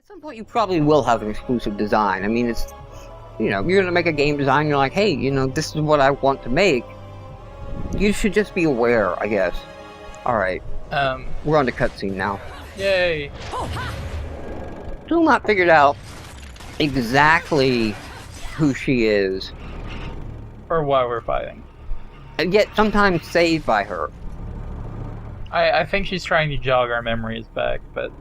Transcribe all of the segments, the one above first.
At some point, you probably will have an exclusive design. I mean, it's, you know, you're gonna make a game design, you're like, hey, you know, this is what I want to make. You should just be aware, I guess. Alright. We're on the cutscene now. Yay! Still not figured out exactly who she is. Or why we're fighting. And yet, sometimes saved by her. I think she's trying to jog our memories back, but...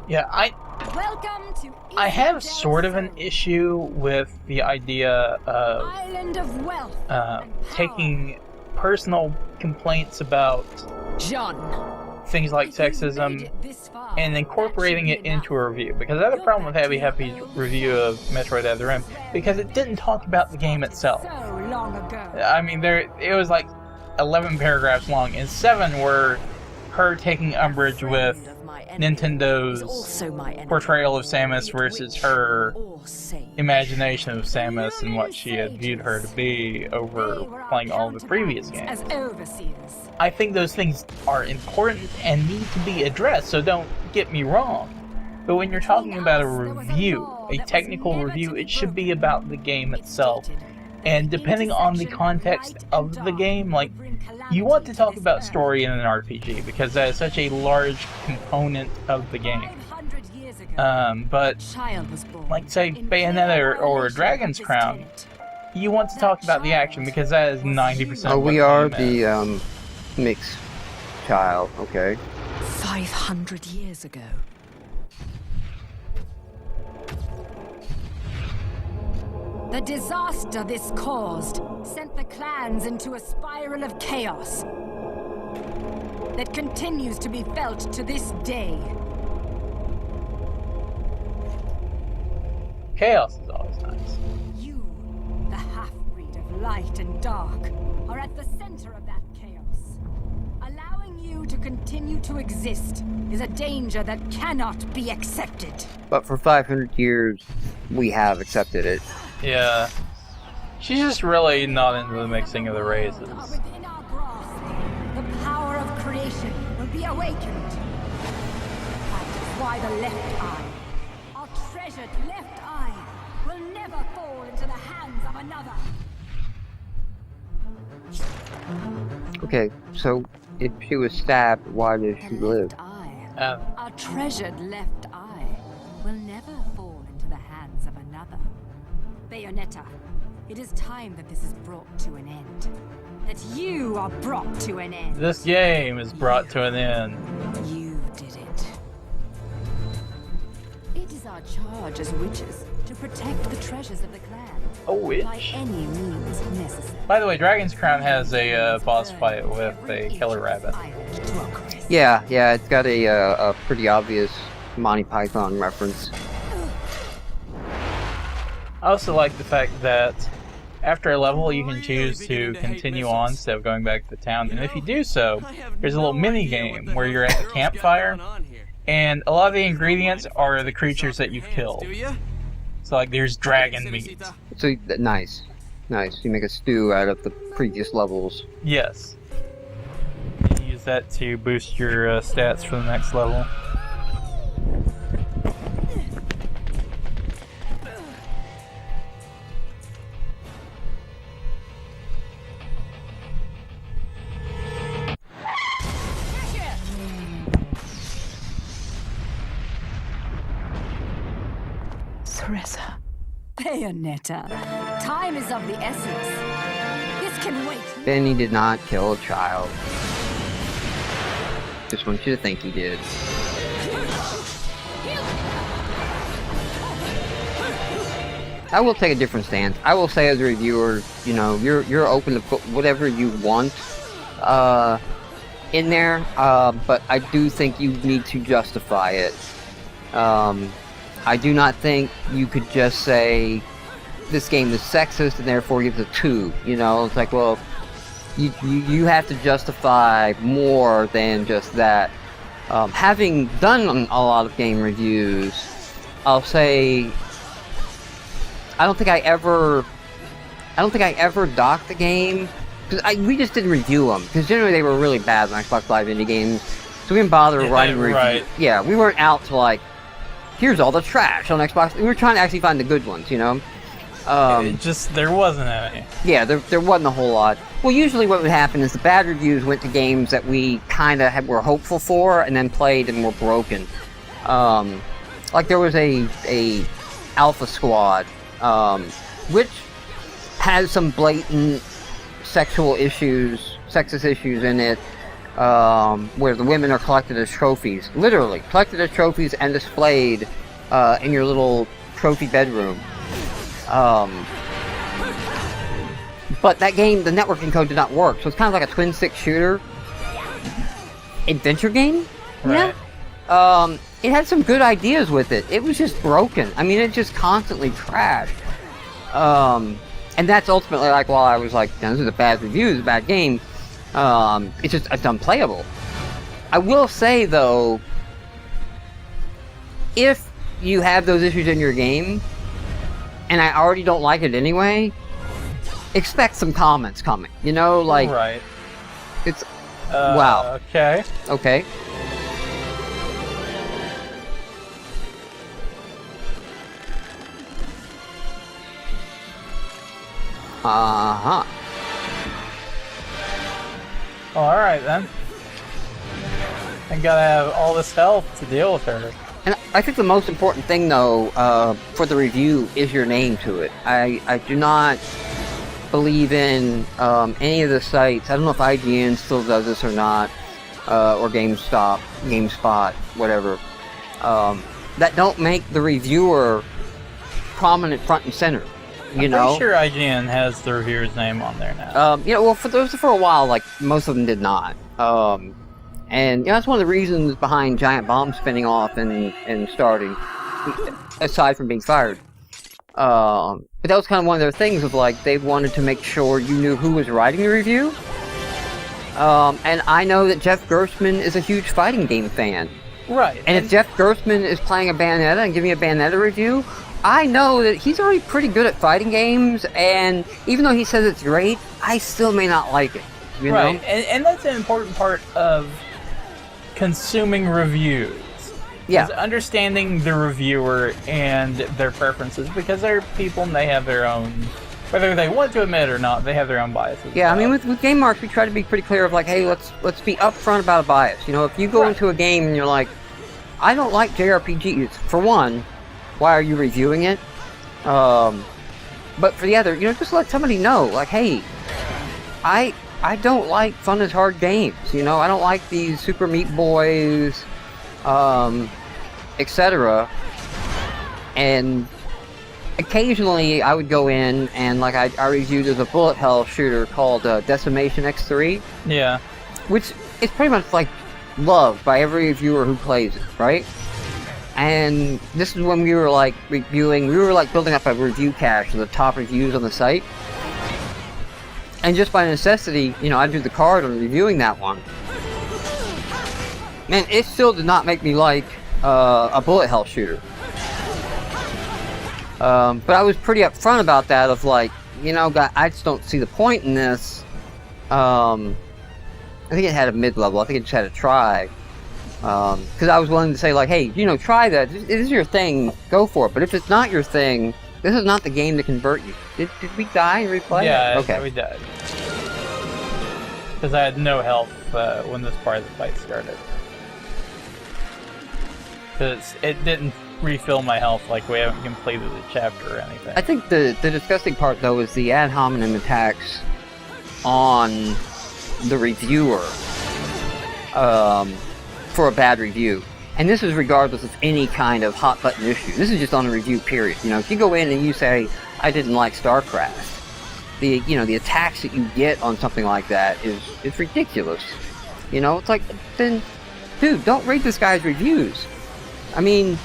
Yeah, I have sort of an issue with the idea of taking personal complaints about things like sexism and incorporating it into a review, because I had a problem with Heavy Happy's review of Metroid Other M because it didn't talk about the game itself. I mean, it was like 11 paragraphs long, and 7 were her taking umbrage with Nintendo's portrayal of Samus versus her imagination of Samus and what she had viewed her to be over playing all the previous games. I think those things are important and need to be addressed, so don't get me wrong. But when you're talking about a review, a technical review, it should be about the game itself. And depending on the context of the game, like, you want to talk about story in an RPG, because that is such a large component of the game. But, like, say, Bayonetta or Dragon's Crown, you want to talk about the action, because that is 90% of what we the are game the, mixed child, okay. 500 years ago. The disaster this caused sent the clans into a spiral of chaos that continues to be felt to this day. Chaos is always nice. You, the half-breed of light and dark, are at the center of that chaos. Allowing you to continue to exist is a danger that cannot be accepted. But for 500 years, we have accepted it. Yeah. She's just really not into the mixing of the races. Within our grasp, the power of creation will be awakened. That is why the left eye, our treasured left eye, will never fall into the hands of another. Okay, so if she was stabbed, why did she live? Our treasured left eye will never fall into the hands of another. Bayonetta, it is time that this is brought to an end. That you are brought to an end. This game is brought to an end. You did it. It is our charge as witches to protect the treasures of the clan. A witch? By any means necessary. By the way, Dragon's Crown has a boss fight with a killer rabbit. Yeah, it's got a pretty obvious Monty Python reference. I also like the fact that after a level you can choose to continue on instead of going back to the town, and if you do so, there's a little mini game where you're at the campfire, and a lot of the ingredients are the creatures that you've killed. So like there's dragon meat. So nice. You make a stew out of the previous levels. Yes. You use that to boost your stats for the next level. Bayonetta, time is of the essence. This can wait. Benny did not kill a child. Just want you to think he did. I will take a different stance. I will say as a reviewer, you know, you're open to put whatever you want in there, but I do think you need to justify it. I do not think you could just say this game is sexist and therefore give it a 2. You know, it's like, well, you have to justify more than just that. Having done a lot of game reviews, I'll say I don't think I ever docked the game because we just didn't review them, because generally they were really bad on Xbox Live indie games, so we didn't bother writing reviews. Right. Yeah, we weren't out to like, here's all the trash on Xbox. We were trying to actually find the good ones, you know? There wasn't any. Yeah, there wasn't a whole lot. Well, usually what would happen is the bad reviews went to games that we kind of were hopeful for, and then played and were broken. Like there was a Alpha Squad, which has some blatant sexist issues in it, where the women are collected as trophies. Literally, collected as trophies and displayed in your little trophy bedroom. But that game, the networking code did not work, so it's kind of like a twin-stick shooter adventure game. Right. Yeah. It had some good ideas with it. It was just broken. I mean, it just constantly crashed. And that's ultimately like, while I was like, this is a bad review, it's a bad game. It's unplayable. I will say though, if you have those issues in your game, and I already don't like it anyway, expect some comments coming. You know, like... Right. It's... wow. Okay. Okay. Uh-huh. Alright then. I gotta have all this health to deal with her. And I think the most important thing, though, for the review is your name to it. I do not believe in any of the sites. I don't know if IGN still does this or not, or GameSpot, whatever, that don't make the reviewer prominent front and center. You know? I'm pretty sure IGN has the reviewer's name on there now. You know, well, for a while, like, most of them did not. And you know, that's one of the reasons behind Giant Bomb spinning off and starting, aside from being fired. But that was kind of one of their things of like, they wanted to make sure you knew who was writing the review. And I know that Jeff Gerstmann is a huge fighting game fan. Right. And if Jeff Gerstmann is playing a Bayonetta and giving a Bayonetta review, I know that he's already pretty good at fighting games, and even though he says it's great, I still may not like it. You know? Right, and that's an important part of consuming reviews. Yeah. Is understanding the reviewer and their preferences, because they're people and they have their own, whether they want to admit it or not, they have their own biases. Yeah, I mean, with Game Marks, we try to be pretty clear of like, hey, let's be upfront about a bias. You know, if you go into a game and you're like, I don't like JRPGs, for one, why are you reviewing it? But for the other, you know, just let somebody know, like, hey, I don't like fun as hard games, you know, I don't like these Super Meat Boys, etc. And occasionally I would go in and, like, I reviewed as a bullet hell shooter called Decimation X3. Yeah. Which is pretty much, like, loved by every reviewer who plays it, right? And this is when we were, like, building up a review cache of the top reviews on the site. And just by necessity, you know, I drew the card on reviewing that one. Man, it still did not make me like a bullet hell shooter. But I was pretty upfront about that of like, you know, I just don't see the point in this. I think it had a mid-level. I think it just had a try. Because I was willing to say like, hey, you know, try that. If it is your thing, go for it. But if it's not your thing, this is not the game to convert you. Did we die and replay? Yeah, okay. We died. Because I had no health when this part of the fight started. Because it didn't refill my health, like we haven't completed the chapter or anything. I think the disgusting part, though, is the ad hominem attacks on the reviewer for a bad review. And this is regardless of any kind of hot button issue. This is just on a review period. You know, if you go in and you say, I didn't like StarCraft, the attacks that you get on something like that is ridiculous. You know, it's like, then, dude, don't read this guy's reviews. I mean,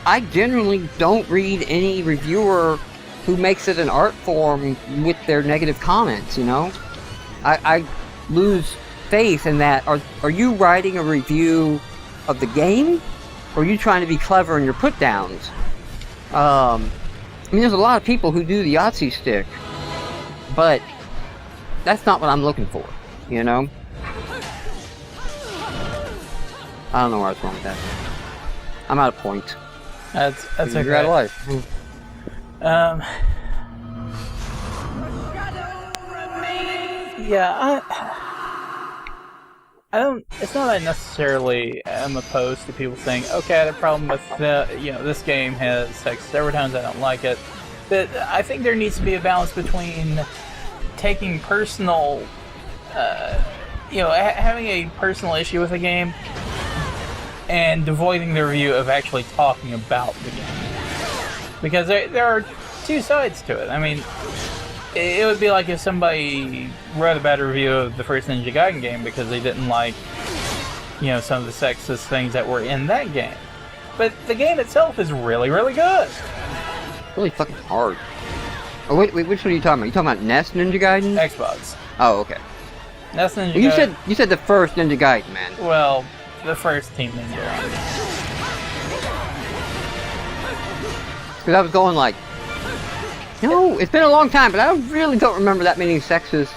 I generally don't read any reviewer who makes it an art form with their negative comments, you know? I lose faith in that. Are you writing a review of the game? Or are you trying to be clever in your put-downs? I mean, there's a lot of people who do the Yahtzee stick, but that's not what I'm looking for, you know? I don't know where I was going with that. I'm out of points. That's okay. You're out of life. Yeah, I don't. It's not that I necessarily am opposed to people saying, "Okay, I had a problem with this game has sexist overtones. I don't like it." But I think there needs to be a balance between taking personal, having a personal issue with a game, and devoiding the review of actually talking about the game. Because there are two sides to it. I mean, it would be like if somebody wrote a bad review of the first Ninja Gaiden game because they didn't like, some of the sexist things that were in that game. But the game itself is really, really good. Really fucking hard. Oh, wait, which one are you talking about? You talking about NES Ninja Gaiden? Xbox. Oh, okay. NES Ninja Gaiden. You said the first Ninja Gaiden, man. Well, the first Team Ninja. Because I was going like, no, it's been a long time, but I really don't remember that many sexist.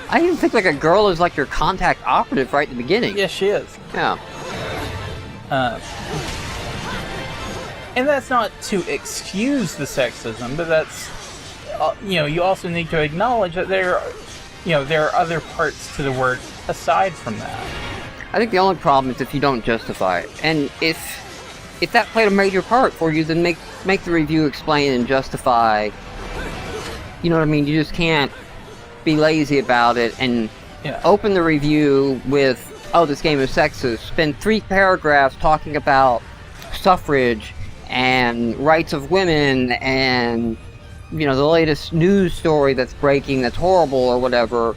I even think like a girl is like your contact operative right at the beginning. Yes, she is. Yeah. And that's not to excuse the sexism, but that's, you also need to acknowledge that there are other parts to the work aside from that. I think the only problem is if you don't justify it, and if that played a major part for you, then make the review explain and justify. You know what I mean? You just can't be lazy about it and open the review with, "Oh, this game is sexist." Spend 3 paragraphs talking about suffrage and rights of women and the latest news story that's breaking that's horrible or whatever,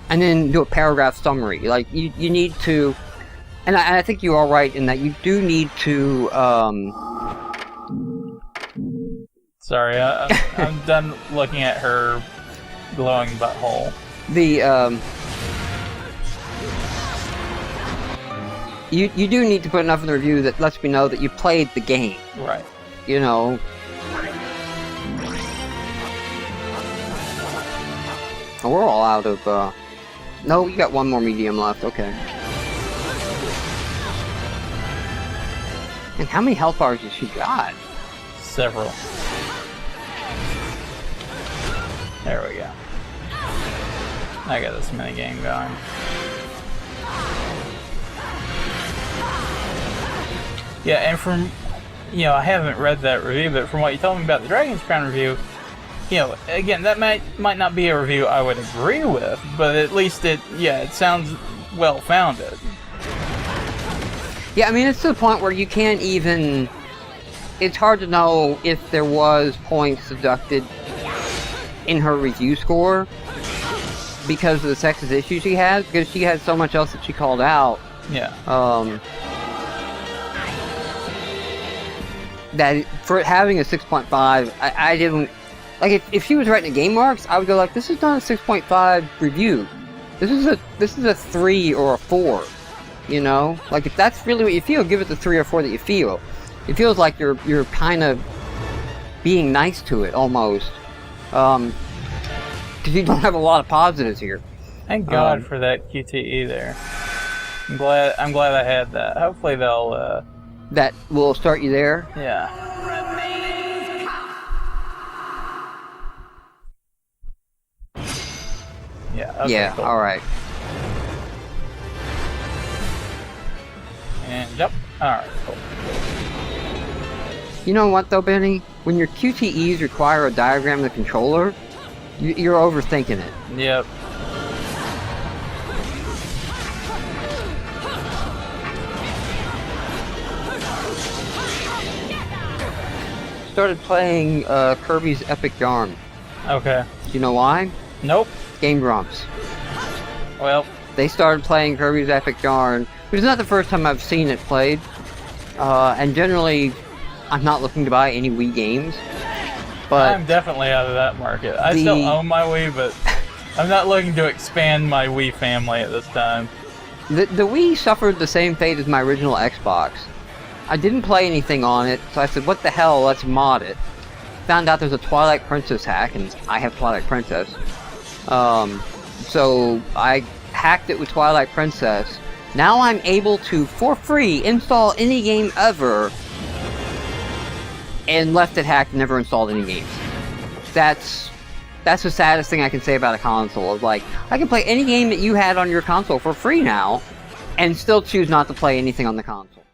and then do a paragraph summary. Like you need to, and I think you are right in that you do need to. Sorry, I'm done looking at her glowing butthole. You do need to put enough in the review that lets me know that you played the game. Right. We're all out of, no, you got one more medium left, okay. And how many health bars has she got? Several. There we go. I got this minigame going. Yeah, and from, I haven't read that review, but from what you told me about the Dragon's Crown review, again, that might not be a review I would agree with, but at least it sounds well-founded. Yeah, I mean, it's to the point where you can't even... It's hard to know if there was points deducted in her review score because of the sexist issues she has, because she had so much else that she called out. Yeah. That for it having a 6.5, I didn't... Like, if she was writing a Game Marks, I would go like, this is not a 6.5 review. This is a 3 or a 4. Like, if that's really what you feel, give it the 3 or 4 that you feel. It feels like you're kind of being nice to it, almost. Because you don't have a lot of positives here. Thank God for that QTE there. I'm glad I had that. Hopefully they'll, That will start you there? Yeah. Yeah, cool. Alright. And, yep. Alright, cool. You know what, though, Benny? When your QTEs require a diagram of the controller, you're overthinking it. Yep. Started playing Kirby's Epic Yarn. Okay. Do you know why? Nope. Game Grumps. Well. They started playing Kirby's Epic Yarn, which is not the first time I've seen it played. And generally, I'm not looking to buy any Wii games. But I'm definitely out of that market. I still own my Wii, but I'm not looking to expand my Wii family at this time. The Wii suffered the same fate as my original Xbox. I didn't play anything on it, so I said, what the hell, let's mod it. Found out there's a Twilight Princess hack, and I have Twilight Princess. So I hacked it with Twilight Princess. Now I'm able to, for free, install any game ever, and left it hacked and never installed any games. That's the saddest thing I can say about a console. Is like, I can play any game that you had on your console for free now, and still choose not to play anything on the console.